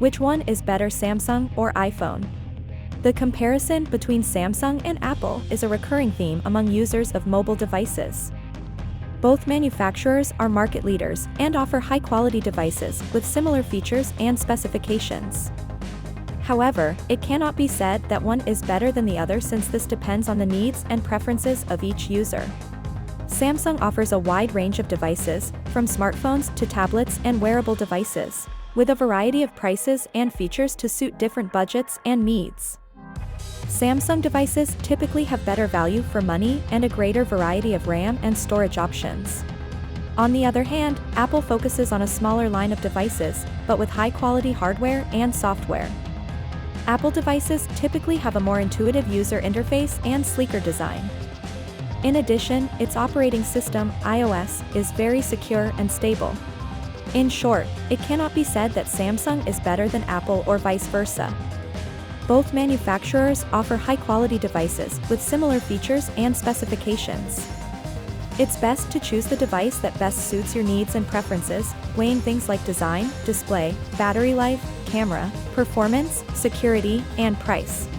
Which one is better, Samsung or iPhone? The comparison between Samsung and Apple is a recurring theme among users of mobile devices. Both manufacturers are market leaders and offer high-quality devices with similar features and specifications. However, it cannot be said that one is better than the other since this depends on the needs and preferences of each user. Samsung offers a wide range of devices, from smartphones to tablets and wearable devices, with a variety of prices and features to suit different budgets and needs. Samsung devices typically have better value for money and a greater variety of RAM and storage options. On the other hand, Apple focuses on a smaller line of devices, but with high-quality hardware and software. Apple devices typically have a more intuitive user interface and sleeker design. In addition, its operating system, iOS, is very secure and stable. In short, it cannot be said that Samsung is better than Apple or vice versa. Both manufacturers offer high-quality devices with similar features and specifications. It's best to choose the device that best suits your needs and preferences, weighing things like design, display, battery life, camera, performance, security, and price.